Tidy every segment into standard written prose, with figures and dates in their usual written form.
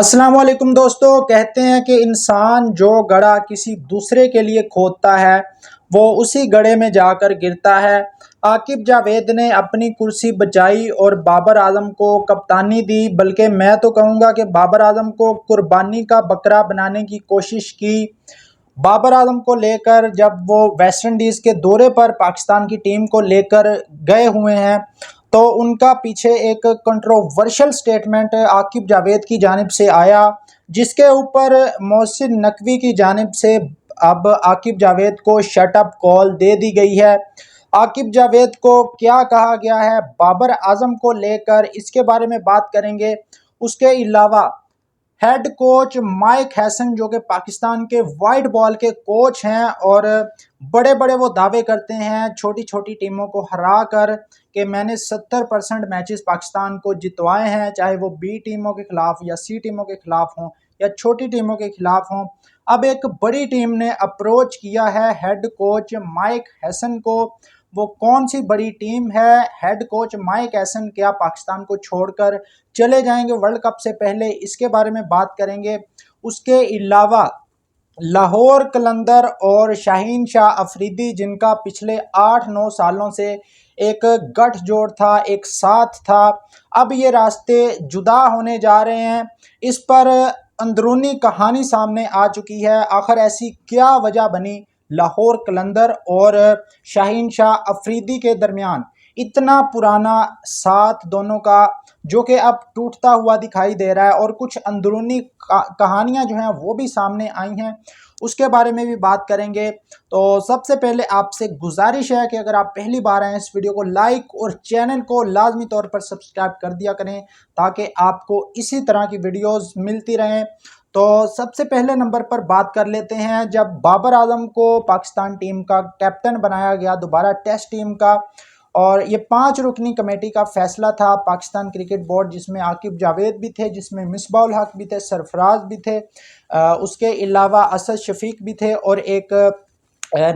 अस्सलाम वालेकुम दोस्तों। कहते हैं कि इंसान जो गड्ढा किसी दूसरे के लिए खोदता है वो उसी गड्ढे में जाकर गिरता है। आकिब जावेद ने अपनी कुर्सी बचाई और बाबर आजम को कप्तानी दी, बल्कि मैं तो कहूँगा कि बाबर आजम को कुर्बानी का बकरा बनाने की कोशिश की। बाबर आजम को लेकर जब वो वेस्ट इंडीज़ के दौरे पर पाकिस्तान की टीम को लेकर गए हुए हैं तो उनका पीछे एक कंट्रोवर्शियल स्टेटमेंट आकिब जावेद की जानिब से आया, जिसके ऊपर मोहसिन नकवी की जानिब से अब आकिब जावेद को शट अप कॉल दे दी गई है। आकिब जावेद को क्या कहा गया है बाबर आजम को लेकर, इसके बारे में बात करेंगे। उसके अलावा हेड कोच माइक हैसन जो कि पाकिस्तान के वाइट बॉल के कोच हैं और बड़े बड़े वो दावे करते हैं छोटी छोटी टीमों को हरा कर कि मैंने 70% मैचेस पाकिस्तान को जितवाए हैं, चाहे वो बी टीमों के खिलाफ या सी टीमों के खिलाफ हों या छोटी टीमों के खिलाफ हों। अब एक बड़ी टीम ने अप्रोच किया है हेड कोच माइक हैसन को। वो कौन सी बड़ी टीम है? हेड कोच माइक हैसन क्या पाकिस्तान को छोड़कर चले जाएंगे वर्ल्ड कप से पहले? इसके बारे में बात करेंगे। उसके अलावा लाहौर कलंदर और शाहीन शाह अफरीदी, जिनका पिछले 8-9 सालों से एक गठजोड़ था, एक साथ था, अब ये रास्ते जुदा होने जा रहे हैं। इस पर अंदरूनी कहानी सामने आ चुकी है। आखिर ऐसी क्या वजह बनी लाहौर कलंदर और शाहीन शाह अफरीदी के दरमियान? इतना पुराना साथ दोनों का जो कि अब टूटता हुआ दिखाई दे रहा है और कुछ अंदरूनी कहानियां जो हैं वो भी सामने आई हैं, उसके बारे में भी बात करेंगे। तो सबसे पहले आपसे गुजारिश है कि अगर आप पहली बार आए इस वीडियो को लाइक और चैनल को लाजमी तौर पर सब्सक्राइब कर दिया करें ताकि आपको इसी तरह की वीडियोस मिलती रहें। तो सबसे पहले नंबर पर बात कर लेते हैं, जब बाबर आजम को पाकिस्तान टीम का कैप्टन बनाया गया दोबारा टेस्ट टीम का, और ये 5 रुकनी कमेटी का फैसला था पाकिस्तान क्रिकेट बोर्ड, जिसमें आकिब जावेद भी थे, जिसमें मिसबाउल हक भी थे, सरफराज भी थे, उसके अलावा असद शफीक भी थे और एक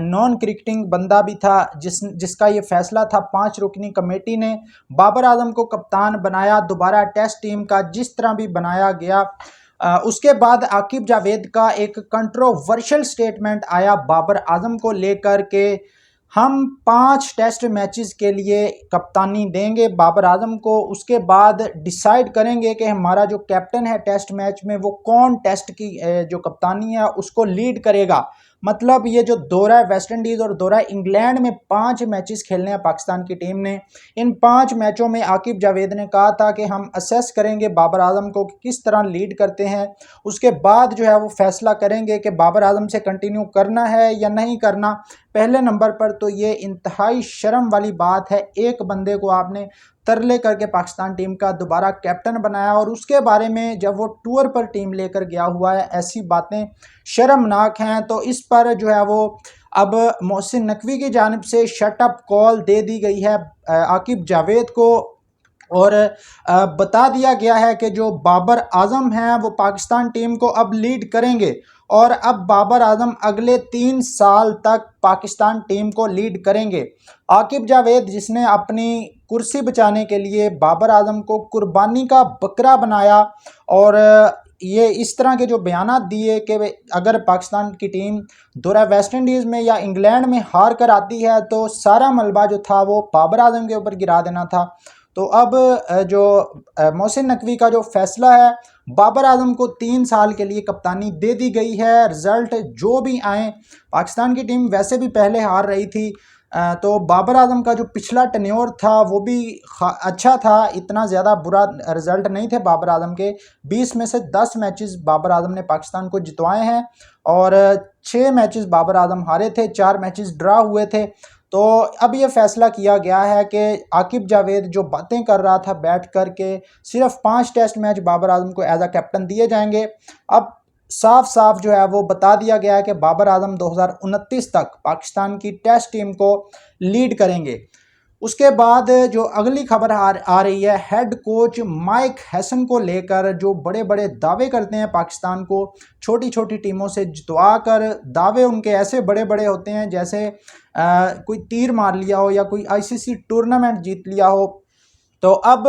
नॉन क्रिकेटिंग बंदा भी था जिसका ये फैसला था। 5 रुकनी कमेटी ने बाबर आजम को कप्तान बनाया दोबारा टेस्ट टीम का, जिस तरह भी बनाया गया। उसके बाद आकिब जावेद का एक कंट्रोवर्शियल स्टेटमेंट आया बाबर आजम को लेकर के हम 5 टेस्ट मैचेस के लिए कप्तानी देंगे बाबर आजम को, उसके बाद डिसाइड करेंगे कि हमारा जो कैप्टन है टेस्ट मैच में वो कौन टेस्ट की जो कप्तानी है उसको लीड करेगा। मतलब ये जो दौरा वेस्ट इंडीज़ और दौरा इंग्लैंड में 5 मैचेस खेलने हैं पाकिस्तान की टीम ने, इन 5 मैचों में आकिब जावेद ने कहा था कि हम असेस करेंगे बाबर आजम को कि किस तरह लीड करते हैं, उसके बाद जो है वो फैसला करेंगे कि बाबर आजम से कंटिन्यू करना है या नहीं करना। पहले नंबर पर तो ये इंतहाई शर्म वाली बात है, एक बंदे को आपने तरले करके पाकिस्तान टीम का दोबारा कैप्टन बनाया और उसके बारे में जब वो टूर पर टीम लेकर गया हुआ है, ऐसी बातें शर्मनाक हैं। तो इस पर जो है वो अब मोहसिन नकवी की जानिब से शट अप कॉल दे दी गई है आकिब जावेद को और बता दिया गया है कि जो बाबर आजम हैं वो पाकिस्तान टीम को अब लीड करेंगे और अब बाबर आजम अगले 3 साल तक पाकिस्तान टीम को लीड करेंगे। आकिब जावेद जिसने अपनी कुर्सी बचाने के लिए बाबर आजम को कुर्बानी का बकरा बनाया और ये इस तरह के जो बयानात दिए कि अगर पाकिस्तान की टीम दौरा वेस्ट इंडीज़ में या इंग्लैंड में हार कर आती है तो सारा मलबा जो था वो बाबर आजम के ऊपर गिरा देना था। तो अब जो मोहसिन नकवी का जो फैसला है, बाबर आजम को 3 साल के लिए कप्तानी दे दी गई है। रिज़ल्ट जो भी आए, पाकिस्तान की टीम वैसे भी पहले हार रही थी, तो बाबर आजम का जो पिछला टेन्योर था वो भी अच्छा था, इतना ज़्यादा बुरा रिज़ल्ट नहीं थे बाबर आजम के। 20 में से 10 मैचेस बाबर आजम ने पाकिस्तान को जितवाए हैं और 6 मैचेस बाबर आजम हारे थे, 4 मैचेस ड्रा हुए थे। तो अब ये फैसला किया गया है कि आकिब जावेद जो बातें कर रहा था बैठ कर के सिर्फ 5 टेस्ट मैच बाबर आजम को एज अ कैप्टन दिए जाएंगे, अब साफ साफ जो है वो बता दिया गया है कि बाबर आजम 2029 तक पाकिस्तान की टेस्ट टीम को लीड करेंगे। उसके बाद जो अगली खबर आ रही है हेड कोच माइक हैसन को लेकर, जो बड़े बड़े दावे करते हैं पाकिस्तान को छोटी छोटी टीमों से जितवा कर। दावे उनके ऐसे बड़े बड़े होते हैं जैसे कोई तीर मार लिया हो या कोई आईसीसी टूर्नामेंट जीत लिया हो। तो अब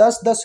10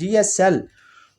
GSL،